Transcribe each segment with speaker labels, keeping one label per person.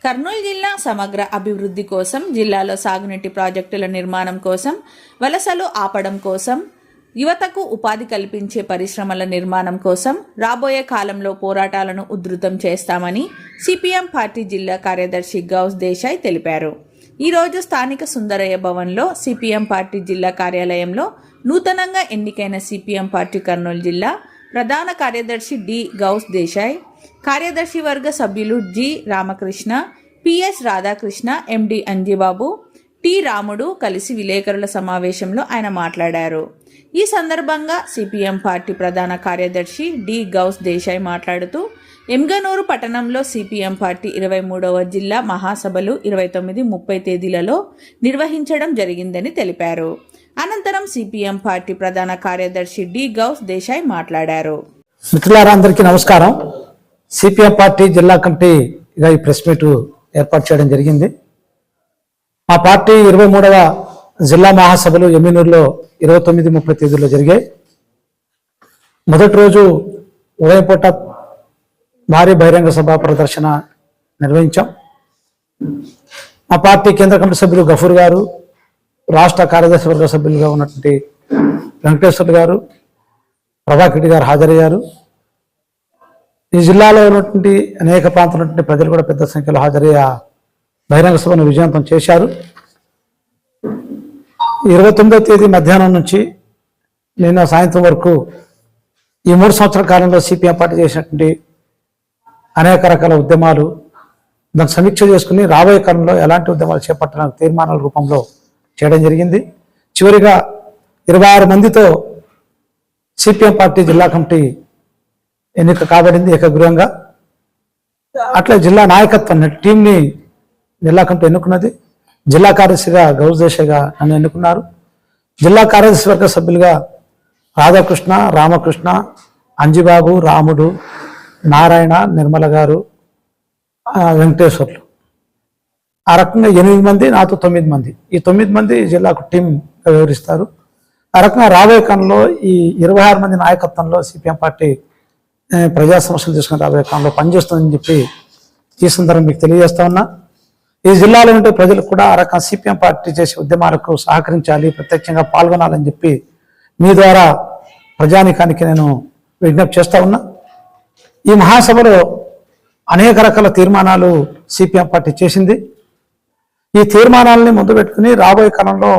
Speaker 1: కర్నూలు జిల్లా సమగ్ర అభివృద్ధి కోసం, జిల్లాలో సాగునీటి ప్రాజెక్టుల నిర్మాణం కోసం, వలసలు ఆపడం కోసం, యువతకు ఉపాధి కల్పించే పరిశ్రమల నిర్మాణం కోసం రాబోయే కాలంలో పోరాటాలను ఉధృతం చేస్తామని సిపిఎం పార్టీ జిల్లా కార్యదర్శి గౌస్ దేశాయ్ తెలిపారు. ఈరోజు స్థానిక సుందరయ్య భవన్లో సిపిఎం పార్టీ జిల్లా కార్యాలయంలో నూతనంగా ఎన్నికైన సిపిఎం పార్టీ కర్నూలు జిల్లా ప్రధాన కార్యదర్శి డి గౌస్ దేశాయ్, కార్యదర్శి వర్గ సభ్యులు జి రామకృష్ణ, పిఎస్ రాధాకృష్ణ, ఎండి అంజిబాబు, టి రాముడు కలిసి విలేకరుల సమావేశంలో ఆయన మాట్లాడారు. ఈ సందర్భంగా సిపిఎం పార్టీ ప్రధాన కార్యదర్శి డి గౌస్ దేశాయ్ మాట్లాడుతూ ఎమ్గనూరు పట్టణంలో సిపిఎం పార్టీ 23వ జిల్లా మహాసభలు 29, 30 తేదీలలో నిర్వహించడం జరిగిందని తెలిపారు. అనంతరం సిపిఎం పార్టీ ప్రధాన కార్యదర్శి డి గౌస్ దేశాయ్ మాట్లాడారు.
Speaker 2: మిత్రులారా, అందరికీ నమస్కారం. సిపిఎం పార్టీ జిల్లా కమిటీగా ఈ ప్రెస్ మీట్ ఏర్పాటు చేయడం జరిగింది. మా పార్టీ 23వ జిల్లా మహాసభలు ఎమ్మినూరులో 29, 30 తేదీల్లో జరిగాయి. మొదటి రోజు ఉదయం పూట భారీ బహిరంగ సభ ప్రదర్శన నిర్వహించాం. మా పార్టీ కేంద్ర కమిటీ సభ్యులు గఫూర్ గారు, రాష్ట్ర కార్యదర్శి వర్గ సభ్యులుగా ఉన్నటువంటి వెంకటేశ్వర్లు గారు, ప్రభాకర్ గారు హాజరయ్యారు. ఈ జిల్లాలో ఉన్నటువంటి అనేక ప్రాంతాల నుండి ప్రజలు కూడా పెద్ద సంఖ్యలో హాజరయ్యే బహిరంగ సభను విజయవంతం చేశారు. 29వ తేదీ మధ్యాహ్నం నుంచి నిన్న సాయంత్రం వరకు ఈ 3 సంవత్సరాల కాలంలో సిపిఎం పార్టీ చేసినటువంటి అనేక రకాల ఉద్యమాలు దాన్ని సమీక్ష చేసుకుని రాబోయే కాలంలో ఎలాంటి ఉద్యమాలు చేపట్టడానికి తీర్మానాల రూపంలో చేయడం జరిగింది. చివరిగా 26 మందితో సిపిఎం పార్టీ జిల్లా కమిటీ ఎన్నిక కాబడింది ఏకగ్రీవంగా. అట్లా జిల్లా నాయకత్వం టీంని జిల్లా కమిటీ ఎన్నుకున్నది. జిల్లా కార్యదర్శిగా గౌస్ దేశాయ్గా నన్ను ఎన్నుకున్నారు. జిల్లా కార్యదర్శి వర్గ సభ్యులుగా రాధాకృష్ణ, రామకృష్ణ, అంజిబాబు, రాముడు, నారాయణ, నిర్మల గారు, వెంకటేశ్వర్లు, ఆ రకంగా 8 మంది, నాతో 9 మంది. ఈ 9 మంది జిల్లాకు టీం వివరిస్తారు. ఆ రకంగా రాబోయే కాలంలో ఈ 26 మంది నాయకత్వంలో సిపిఎం పార్టీ ప్రజా సమస్యలు తీసుకుని రాబోయే కాలంలో పనిచేస్తుందని చెప్పి ఈ సందర్భం మీకు తెలియజేస్తా ఉన్నా. ఈ జిల్లాలో ఉండే ప్రజలకు కూడా ఆ రకంగా సిపిఎం పార్టీ చేసే ఉద్యమాలకు సహకరించాలి, ప్రత్యక్షంగా పాల్గొనాలని చెప్పి మీ ద్వారా ప్రజానీకానికి నేను విజ్ఞప్తి చేస్తా ఉన్నా. ఈ మహాసభలో అనేక రకాల తీర్మానాలు సిపిఎం పార్టీ చేసింది. ఈ తీర్మానాలని ముందు పెట్టుకుని రాబోయే కాలంలో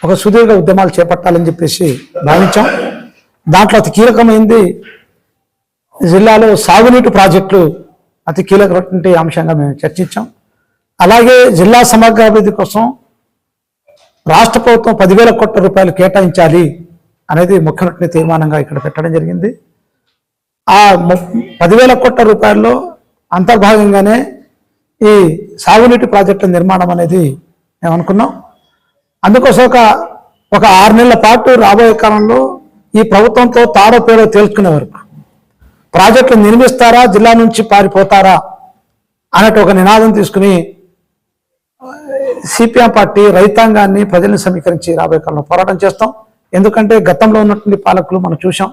Speaker 2: ఒక సుదీర్ఘ ఉద్యమాలు చేపట్టాలని చెప్పేసి భావించాం. దాంట్లో అతి కీలకమైంది జిల్లాలో సాగునీటి ప్రాజెక్టులు అతి కీలకమైనటువంటి అంశంగా మేము చర్చించాం. అలాగే జిల్లా సమగ్ర అభివృద్ధి కోసం రాష్ట్ర ప్రభుత్వం 10,000 కోట్ల రూపాయలు కేటాయించాలి అనేది ముఖ్యమైన తీర్మానంగా ఇక్కడ పెట్టడం జరిగింది. ఆ 10,000 కోట్ల రూపాయల్లో అంతర్భాగంగానే ఈ సాగునీటి ప్రాజెక్టుల నిర్మాణం అనేది మేము అనుకున్నాం. అందుకోసం ఒక 6 నెలల పాటు రాబోయే కాలంలో ఈ ప్రభుత్వంతో తాడో పేడో తేల్చుకునే వరకు ప్రాజెక్టులు నిర్మిస్తారా, జిల్లా నుంచి పారిపోతారా అన్నట్టు ఒక నినాదం తీసుకుని సిపిఎం పార్టీ రైతాంగాన్ని, ప్రజల్ని సమీకరించి రాబోయే కాలంలో పోరాటం చేస్తాం. ఎందుకంటే గతంలో ఉన్నటువంటి పాలకులు మనం చూసాం.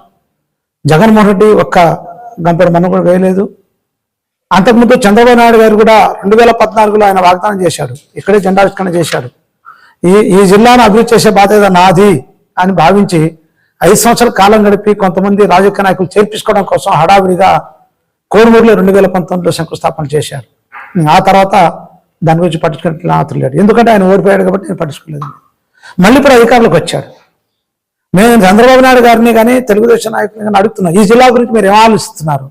Speaker 2: జగన్మోహన్ రెడ్డి ఒక్క గంపెడు మనం కూడా వేయలేదు. అంతకుముందు చంద్రబాబు నాయుడు గారు కూడా 2014లో ఆయన వాగ్దానం చేశాడు, ఇక్కడే జెండావిష్కరణ చేశాడు. ఈ జిల్లాను అభివృద్ధి చేసే బాధ్యత నాది అని భావించి 5 సంవత్సరాల కాలం గడిపి కొంతమంది రాజకీయ నాయకులు చేర్పించుకోవడం కోసం హడావిడిగా కోరుమూరులో 2019లో శంకుస్థాపన చేశారు. ఆ తర్వాత దాని గురించి పట్టించుకునే ఆతులు లేడు. ఎందుకంటే ఆయన ఓడిపోయాడు కాబట్టి నేను పట్టించుకోలేదు. మళ్ళీ ఇప్పుడు అధికారులకు వచ్చాడు. మేము చంద్రబాబు నాయుడు గారిని కానీ తెలుగుదేశం నాయకుని కానీ అడుగుతున్నాం, ఈ జిల్లా గురించి మీరు ఏం ఆలోచిస్తున్నారు?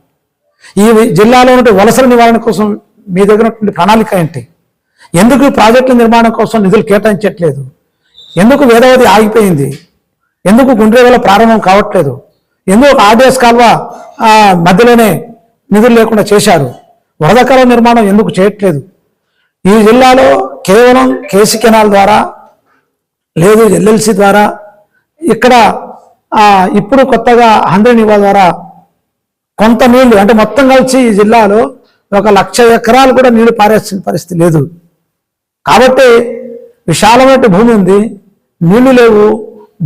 Speaker 2: ఈ జిల్లాలో ఉండే వలసల నివారణ కోసం మీ దగ్గర ఉన్నటువంటి ప్రణాళిక ఏంటి? ఎందుకు ప్రాజెక్టుల నిర్మాణం కోసం నిధులు కేటాయించట్లేదు? ఎందుకు వేదవతి ఆగిపోయింది? ఎందుకు గుండ్రేవల ప్రారంభం కావట్లేదు? ఎందుకు ఆర్డీఎస్ కాల్వ మధ్యలోనే నిధులు లేకుండా చేశారు? వరద కాలువ నిర్మాణం ఎందుకు చేయట్లేదు? ఈ జిల్లాలో కేవలం కేసీ కెనాల్ ద్వారా లేదు ఎల్ఎల్సి ద్వారా, ఇక్కడ ఇప్పుడు కొత్తగా 100 నివా ద్వారా కొంత నీళ్లు, అంటే మొత్తం కలిసి ఈ జిల్లాలో 1,00,000 ఎకరాలు కూడా నీళ్లు పారేసిన పరిస్థితి లేదు. కాబట్టి విశాలమైన భూమి ఉంది, నీళ్లు లేవు.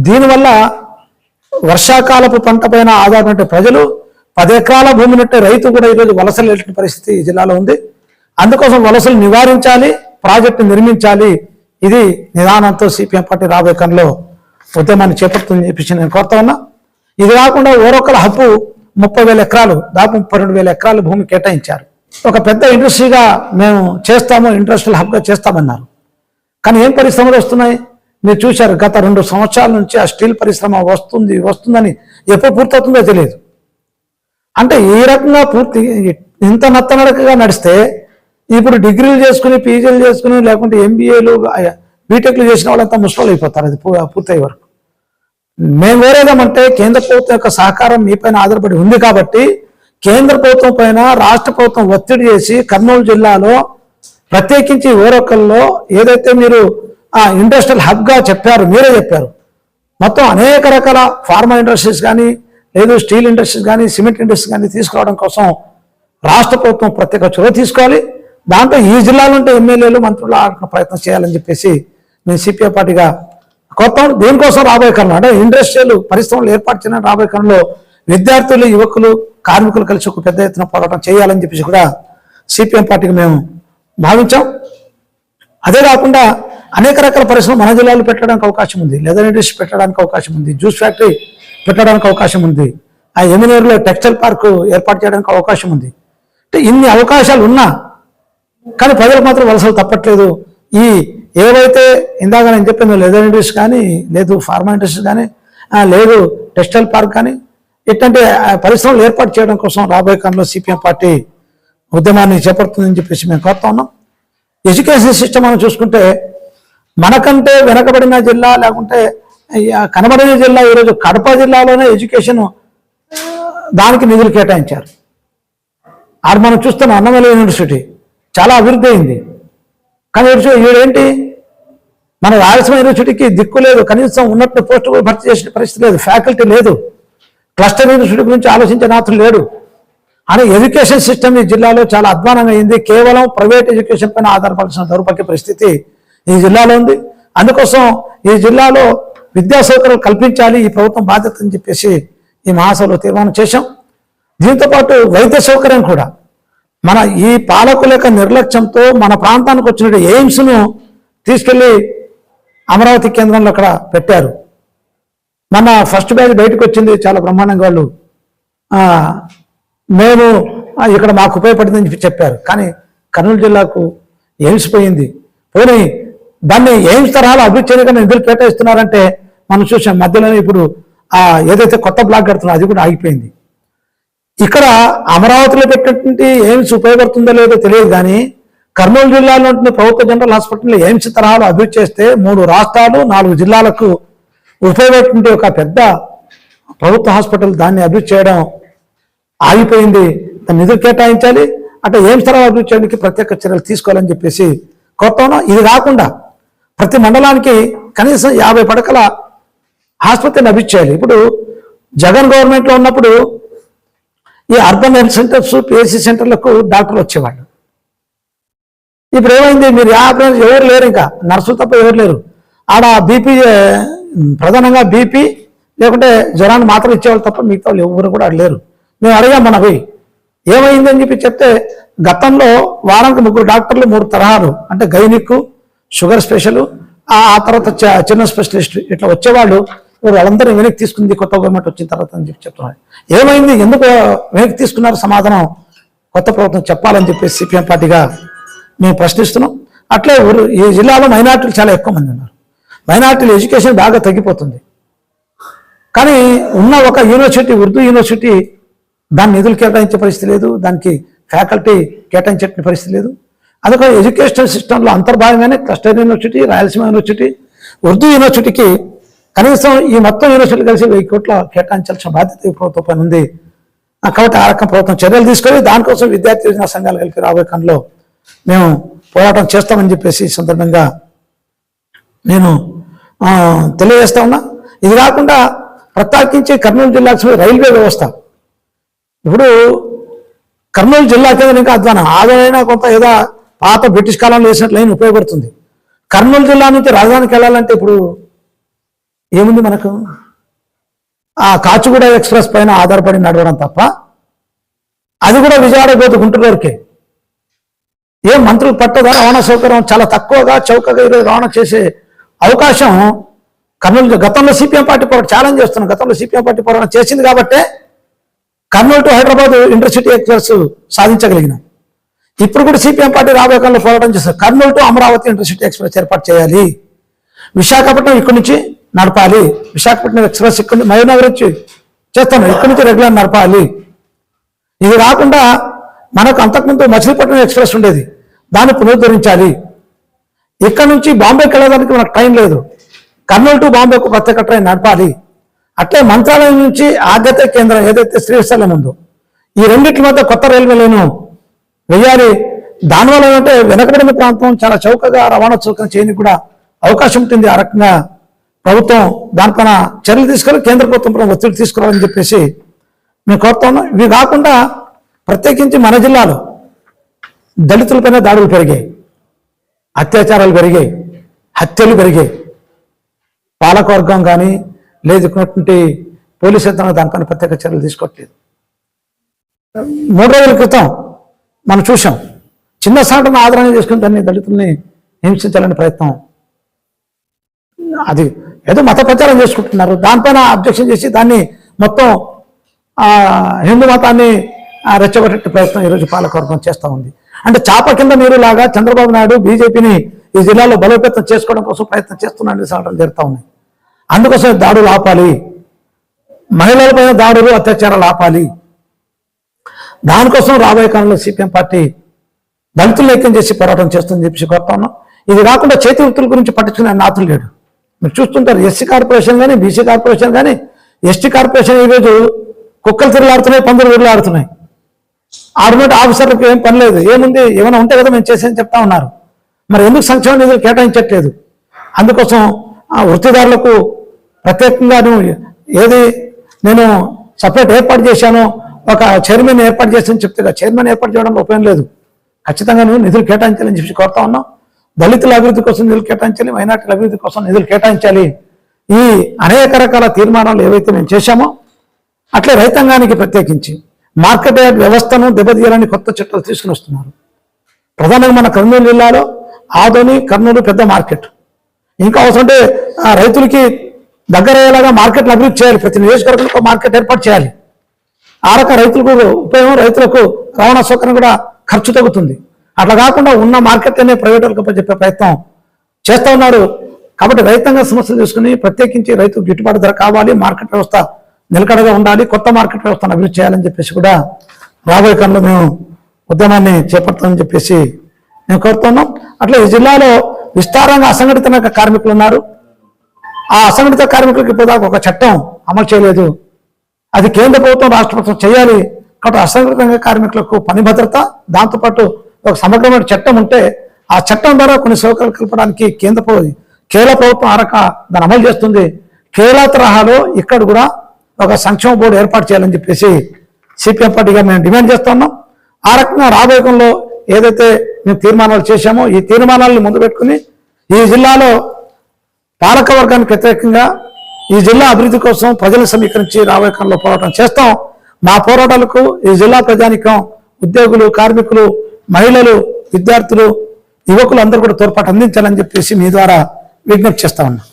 Speaker 2: దీనివల్ల వర్షాకాలపు పంట పైన ఆధారపడే ప్రజలు 10 ఎకరాల భూమి నట్టే రైతు కూడా ఈరోజు వలసలు వెళ్ళిన పరిస్థితి ఈ జిల్లాలో ఉంది. అందుకోసం వలసలు నివారించాలి, ప్రాజెక్టు నిర్మించాలి. ఇది నిదానంతో సిపిఎం పార్టీ రాబోయే కాలంలో ఉద్యమాన్ని చేపడుతుందని చెప్పేసి నేను కోరుతా ఉన్నా. ఇది కాకుండా ఓరొకల హబ్బు 30,000 ఎకరాలు, దాదాపు 32,000 ఎకరాలు భూమి కేటాయించారు. ఒక పెద్ద ఇండస్ట్రీగా మేము చేస్తాము, ఇండస్ట్రియల్ హబ్గా చేస్తామన్నారు. కానీ ఏం పరిశ్రమలు వస్తున్నాయి మీరు చూశారు. గత 2 సంవత్సరాల నుంచి ఆ స్టీల్ పరిశ్రమ వస్తుందని ఎప్పుడు పూర్తవుతుందో తెలియదు. అంటే ఈ రకంగా ఇంత నత్తనడకగా నడిస్తే ఇప్పుడు డిగ్రీలు చేసుకుని, పీజీలు చేసుకుని, లేకుంటే ఎంబీఏలు, బీటెక్లు చేసిన వాళ్ళంతా ముసలు అయిపోతారు అది పూర్తయ్యే వరకు. మేము కోరేదామంటే కేంద్ర ప్రభుత్వం యొక్క సహకారం మీపైన ఆధారపడి ఉంది కాబట్టి కేంద్ర ప్రభుత్వం పైన రాష్ట్ర ప్రభుత్వం ఒత్తిడి చేసి కర్నూలు జిల్లాలో ప్రత్యేకించి ఓరొకల్లో ఏదైతే మీరు ఇండస్ట్రియల్ హబ్గా చెప్పారు, మీరే చెప్పారు, మొత్తం అనేక రకాల ఫార్మా ఇండస్ట్రీస్ కానీ, లేదు స్టీల్ ఇండస్ట్రీస్ కానీ, సిమెంట్ ఇండస్ట్రీస్ కానీ తీసుకురావడం కోసం రాష్ట్ర ప్రభుత్వం ప్రత్యేక చొరవ తీసుకోవాలి. దాంట్లో ఈ జిల్లాలో ఉంటే ఎమ్మెల్యేలు, మంత్రులు ఆడుకున్న ప్రయత్నం చేయాలని చెప్పేసి మేము సిపిఐ పార్టీగా కొత్త దీనికోసం రాబోయే కాలంలో అంటే ఇండస్ట్రియల్ పరిశ్రమలు ఏర్పాటు చేయడం రాబోయే కాలంలో విద్యార్థులు, యువకులు, కార్మికులు కలిసి ఒక పెద్ద ఎత్తున పోరాటం చేయాలని చెప్పేసి కూడా సిపిఎం పార్టీకి మేము భావించాం. అదే కాకుండా అనేక రకాల పరిశ్రమలు మన జిల్లాలో పెట్టడానికి అవకాశం ఉంది. లెదర్ ఇండస్ట్రీ పెట్టడానికి అవకాశం ఉంది, జ్యూస్ ఫ్యాక్టరీ పెట్టడానికి అవకాశం ఉంది, ఆ ఎమినేరులో టెక్స్టైల్ పార్క్ ఏర్పాటు చేయడానికి అవకాశం ఉంది. అంటే ఇన్ని అవకాశాలు ఉన్నా కానీ ప్రజలకు మాత్రం వలసలు తప్పట్లేదు. ఈ ఏవైతే ఇందాక నేను చెప్పిన లెదర్ ఇండస్ట్రీ కానీ, లేదు ఫార్మా ఇండస్ట్రీ కానీ, లేదు టెక్స్టైల్ పార్క్ కానీ, ఇట్లాంటి పరిశ్రమలు ఏర్పాటు చేయడం కోసం రాబోయే కాలంలో సిపిఎం పార్టీ ఉద్యమాన్ని చేపడుతుందని చెప్పేసి మేము కోరుతా ఉన్నాం. ఎడ్యుకేషన్ సిస్టమ్ మనం చూసుకుంటే మనకంటే వెనకబడిన జిల్లా, లేకుంటే కనబడిన జిల్లా ఈరోజు కడప జిల్లాలోనే ఎడ్యుకేషన్ దానికి నిధులు కేటాయించారు. ఆడ మనం చూస్తున్న అన్నమయ్య యూనివర్సిటీ చాలా అభివృద్ధి అయింది. కానీ ఈడేంటి మన రాయలసీమ యూనివర్సిటీకి దిక్కు లేదు, కనీసం ఉన్నట్టు పోస్టు భర్తీ చేసిన పరిస్థితి లేదు, ఫ్యాకల్టీ లేదు, క్లస్టర్ యూనివర్సిటీ గురించి ఆలోచించే నాథులు లేడు అని ఎడ్యుకేషన్ సిస్టమ్ ఈ జిల్లాలో చాలా అధ్వానంగా అయింది. కేవలం ప్రైవేట్ ఎడ్యుకేషన్ పైన ఆధారపడాల్సిన దౌర్భాగ్య పరిస్థితి ఈ జిల్లాలో ఉంది. అందుకోసం ఈ జిల్లాలో విద్యా సౌకర్యాలు కల్పించాలి, ఈ ప్రభుత్వం బాధ్యత అని చెప్పేసి ఈ మహాసభలో తీర్మానం చేశాం. దీంతోపాటు వైద్య సౌకర్యం కూడా మన ఈ పాలకుల యొక్క నిర్లక్ష్యంతో మన ప్రాంతానికి వచ్చిన ఎయిమ్స్ను తీసుకెళ్లి అమరావతి కేంద్రంలో అక్కడ పెట్టారు. మన ఫస్ట్ బ్యాచ్ బయటకు వచ్చింది, చాలా బ్రహ్మాండంగా వాళ్ళు మేము ఇక్కడ మాకు ఉపయోగపడిందని చెప్పారు. కానీ కర్నూలు జిల్లాకు ఎయిమ్స్ పోయింది. పోనీ దాన్ని ఎయిమ్స్ తరహాలో అభివృద్ధి చేయడానికి నిధులు కేటాయిస్తున్నారంటే మనం చూసాం. మధ్యలోనే ఇప్పుడు ఏదైతే కొత్త బ్లాక్ కడుతున్నారో అది కూడా ఆగిపోయింది. ఇక్కడ అమరావతిలో పెట్టినటువంటి ఎయిమ్స్ ఉపయోగపడుతుందో లేదో తెలియదు, కానీ కర్నూలు జిల్లాలో ఉంటున్న ప్రభుత్వ జనరల్ హాస్పిటల్లో ఎయిమ్స్ తరహాలో అభివృద్ధి చేస్తే 3 రాష్ట్రాలు 4 జిల్లాలకు ఉపయోగపడుతుంటే ఒక పెద్ద ప్రభుత్వ హాస్పిటల్ దాన్ని అభివృద్ధి చేయడం ఆగిపోయింది. దాన్ని నిధులు కేటాయించాలి, అంటే ఎయిమ్స్ తరహా అభివృద్ధి చేయడానికి ప్రత్యేక చర్యలు తీసుకోవాలని చెప్పేసి కోరుతాను. ఇది కాకుండా ప్రతి మండలానికి కనీసం 50 పడకల ఆసుపత్రిని అభివృద్ధి చేయాలి. ఇప్పుడు జగన్ గవర్నమెంట్లో ఉన్నప్పుడు ఈ అర్బన్ హెల్త్ సెంటర్స్, పిహెచ్సి సెంటర్లకు డాక్టర్లు వచ్చేవాళ్ళు. ఇప్పుడు ఏమైంది, మీరు ఎవరు లేరు, ఇంకా నర్సులు తప్ప ఎవరు లేరు. ఆడ బీపీ, ప్రధానంగా బీపీ లేకుంటే జ్వరాన్ని మాత్రం ఇచ్చేవాళ్ళు తప్ప మిగతా వాళ్ళు ఎవరు కూడా లేరు. మేము అడిగాం మన పోయి ఏమైందని చెప్పి చెప్తే గతంలో వారానికి 3 డాక్టర్లు 3 తరహాలు, అంటే గైనిక్, షుగర్ స్పెషల్, ఆ తర్వాత చిన్న స్పెషలిస్ట్ ఇట్లా వచ్చేవాళ్ళు. వాళ్ళందరూ వెనక్కి తీసుకుంది కొత్త గవర్నమెంట్ వచ్చిన తర్వాత అని చెప్పి చెప్తున్నారు. ఏమైంది, ఎందుకు వెనక్కి తీసుకున్నారు, సమాధానం కొత్త ప్రభుత్వం చెప్పాలని చెప్పేసి సిపిఎం పార్టీగా మేము ప్రశ్నిస్తున్నాం. అట్లే ఈ జిల్లాలో మైనార్టీలు చాలా ఎక్కువ మంది ఉన్నారు. మైనార్టీల ఎడ్యుకేషన్ బాగా తగ్గిపోతుంది. కానీ ఉన్న ఒక యూనివర్సిటీ, ఉర్దూ యూనివర్సిటీ, దాని నిధులు కేటాయించే పరిస్థితి లేదు, దానికి ఫ్యాకల్టీ కేటాయించే పరిస్థితి లేదు. అందుకని ఎడ్యుకేషన్ సిస్టంలో అంతర్భాగంగానే cluster university, Rayalaseema university, Urdu యూనివర్సిటీకి కనీసం ఈ మొత్తం యూనివర్సిటీలు కలిసి 1000 కోట్ల కేటాయించాల్సిన బాధ్యత ఈ ప్రభుత్వం పైన ఉంది. కాబట్టి ఆ రకం ప్రభుత్వం చర్యలు తీసుకొని దానికోసం విద్యార్థి యోజన సంఘాలు కలిపి రాబోయే కాలంలో మేము పోరాటం చేస్తామని చెప్పేసి ఈ సందర్భంగా నేను తెలియజేస్తా ఉన్నా. ఇది కాకుండా ప్రత్యేకించి కర్నూలు జిల్లాకు రైల్వే వ్యవస్థ, ఇప్పుడు కర్నూలు జిల్లా కింద ఇంకా అధ్వానం, ఆదరైనా కొంత ఏదో పాత బ్రిటిష్ కాలంలో వేసినట్లు లైన్ ఉపయోగపడుతుంది. కర్నూలు జిల్లా నుంచి రాజధానికి వెళ్ళాలంటే ఇప్పుడు ఏముంది మనకు, ఆ కాచిగూడ ఎక్స్ప్రెస్ పైన ఆధారపడి నడవడం తప్ప, అది కూడా విజయవాడ పోతే గుంటూరు వరకే. ఏం మంత్రులు పట్టదా రవాణా సౌకర్యం చాలా తక్కువగా చౌకగా ఈరోజు రవాణా చేసే అవకాశం కర్నూలు గతంలో సిపిఎం పార్టీ పోరాటం ఛాలెంజ్ చేస్తున్నాం. గతంలో సిపిఎం పార్టీ పోరాటం చేసింది కాబట్టే Kurnool to Hyderabad intercity express సాధించగలిగినాం. ఇప్పుడు కూడా సిపిఎం పార్టీ రాబోయే కాలంలో పోరాటం చేస్తారు. Kurnool to Amaravati intercity express ఏర్పాటు చేయాలి. విశాఖపట్నం ఇక్కడి నుంచి నడపాలి. విశాఖపట్నం ఎక్స్ప్రెస్ ఇక్కడి నుంచి మహబూబ్నగర్ నుంచి చేస్తాను, ఇక్కడి నుంచి రెగ్యులర్ నడపాలి. ఇది కాకుండా మనకు అంతకుముందు మచిలీపట్నం ఎక్స్ప్రెస్ ఉండేది, దాన్ని పునరుద్ధరించాలి. ఇక్కడ నుంచి బాంబేకి వెళ్ళడానికి మనకు ట్రైన్ లేదు, కర్నూలు టు బాంబేకు ప్రత్యేక ట్రైన్ నడపాలి. అట్లే మంత్రాలయం నుంచి ఆద్యత కేంద్రం ఏదైతే శ్రీశైలం ఉందో ఈ రెండింటి మధ్య కొత్త రైల్వే లైను వెయ్యాలి. దానివల్ల ఏంటంటే వెనకబడిన ప్రాంతం చాలా చౌకగా రవాణా సౌకర్యం చేయడానికి కూడా అవకాశం ఉంటుంది. ఆ రకంగా ప్రభుత్వం దానిపైన చర్యలు తీసుకొని కేంద్ర ప్రభుత్వం ఒత్తిడి తీసుకురావాలని చెప్పేసి మేము కోరుతున్నాం. ఇవి కాకుండా ప్రత్యేకించి మన జిల్లాలో దళితులపైన దాడులు పెరిగాయి, అత్యాచారాలు పెరిగాయి, హత్యలు పెరిగాయి. పాలకవర్గం కానీ లేదుకున్నటువంటి పోలీసు యంత్రాంగం దానిపైన ప్రత్యేక చర్యలు తీసుకోవట్లేదు. 3 రోజుల క్రితం మనం చూసాం, చిన్న సాటను ఆదరణ చేసుకుని దాన్ని దళితుల్ని హింసించాలనే ప్రయత్నం. అది ఏదో మత ప్రచారం చేసుకుంటున్నారు, దానిపైన అబ్జెక్షన్ చేసి దాన్ని మొత్తం హిందూ మతాన్ని రెచ్చగొట్టే ప్రయత్నం ఈరోజు పాలకవర్గం చేస్తూ ఉంది. అంటే చాప కింద నీరు లాగా చంద్రబాబు నాయుడు బీజేపీని ఈ జిల్లాలో బలోపేతం చేసుకోవడం కోసం ప్రయత్నం చేస్తున్నాడని సాగడం జరుగుతూ ఉన్నాయి. అందుకోసం దాడులు ఆపాలి, మహిళలపైన దాడులు అత్యాచారాలు ఆపాలి. దానికోసం రాబోయే కాలంలో సిపిఎం పార్టీ దళితులు ఐక్యం చేసి పోరాటం చేస్తుందని చెప్పి కోరుతా ఉన్నాం. ఇది కాకుండా చేతి వృత్తుల గురించి పట్టించుకునే నాతులు లేడు. మీరు చూస్తుంటారు, ఎస్సీ కార్పొరేషన్ కానీ బీసీ కార్పొరేషన్ కానీ ఎస్టీ కార్పొరేషన్ ఈరోజు కుక్కలు తిరుగులాడుతున్నాయి, పందులు తిరుగులాడుతున్నాయి. ఆర్డినెంట్ ఆఫీసర్లకు ఏం పని లేదు, ఏముంది ఏమైనా ఉంటే కదా మేము చేసేదని చెప్తా ఉన్నారు. మరి ఎందుకు సంక్షేమ నిధులు కేటాయించట్లేదు? అందుకోసం వృత్తిదారులకు ప్రత్యేకంగా ఏది నేను సపరేట్ ఏర్పాటు చేశాను, ఒక చైర్మన్ ఏర్పాటు చేశాను చెప్తే చైర్మన్ ఏర్పాటు చేయడంలో ఉపయోగం లేదు. ఖచ్చితంగా నిధులు కేటాయించాలని చెప్పి కోరుతా ఉన్నాం. దళితుల అభివృద్ధి కోసం నిధులు కేటాయించాలి, మైనార్టీల అభివృద్ధి కోసం నిధులు కేటాయించాలి. ఈ అనేక రకాల తీర్మానాలు ఏవైతే మేము చేశామో అట్లే రైతాంగానికి ప్రత్యేకించి మార్కెట్ యార్డ్ వ్యవస్థను దెబ్బతీయాలని కొత్త చట్టాలు తీసుకుని వస్తున్నారు. ప్రధానంగా మన కర్నూలు జిల్లాలో ఆదోని కర్నూలు పెద్ద మార్కెట్, ఇంకా అవసరమంటే రైతులకి దగ్గర అయ్యేలాగా మార్కెట్లు అభివృద్ధి చేయాలి. ప్రతి నియోజకవర్గంలో మార్కెట్ ఏర్పాటు చేయాలి. ఆ రకం రైతులకు ఉపయోగం, రైతులకు రవాణా సౌకర్యం కూడా ఖర్చు తగ్గుతుంది. అట్లా కాకుండా ఉన్న మార్కెట్ అనే ప్రైవేట్ వాళ్ళకి చెప్పే ప్రయత్నం చేస్తూ ఉన్నారు. కాబట్టి రైతాంగ సమస్యలు తీసుకుని ప్రత్యేకించి రైతుకు గిట్టుబాటు ధర కావాలి, మార్కెట్ వ్యవస్థ నిలకడగా ఉండాలి, కొత్త మార్కెట్ వ్యవస్థను అభివృద్ధి చేయాలని చెప్పేసి కూడా రాబోయే కాలంలో మేము ఉద్యమాన్ని చేపడతామని చెప్పేసి మేము కోరుతున్నాం. అట్లా ఈ జిల్లాలో విస్తారంగా అసంఘటిత కార్మికులు ఉన్నారు. ఆ అసంఘటిత కార్మికులకు ఇప్పటిదాకా ఒక చట్టం అమలు చేయలేదు. అది కేంద్ర ప్రభుత్వం రాష్ట్ర ప్రభుత్వం చేయాలి. కాబట్టి అసంఘటిత కార్మికులకు పని భద్రత, దాంతోపాటు ఒక సమగ్రమైన చట్టం ఉంటే ఆ చట్టం ద్వారా కొన్ని సౌకర్యాలు కల్పడానికి కేంద్ర ప్రభుత్వం ఆ రక దాన్ని అమలు చేస్తుంది. కేరళ తరహాలో ఇక్కడ కూడా ఒక సంక్షేమ బోర్డు ఏర్పాటు చేయాలని చెప్పేసి సిపిఎం పార్టీగా మేము డిమాండ్ చేస్తున్నాం. ఆ రకంగా రాబోయేకంలో ఏదైతే మేము తీర్మానాలు చేశామో ఈ తీర్మానాలను ముందు పెట్టుకుని ఈ జిల్లాలో పాలక వర్గానికి వ్యతిరేకంగా ఈ జిల్లా అభివృద్ధి కోసం ప్రజలను సమీకరించి రాబోయే కాలంలో పోరాటం చేస్తాం. మా పోరాటాలకు ఈ జిల్లా ప్రజానికం, ఉద్యోగులు, కార్మికులు, మహిళలు, విద్యార్థులు, యువకులు అందరూ కూడా తోడ్పాటు అందించాలని చెప్పేసి మీ ద్వారా విజ్ఞప్తి చేస్తా ఉన్నాం.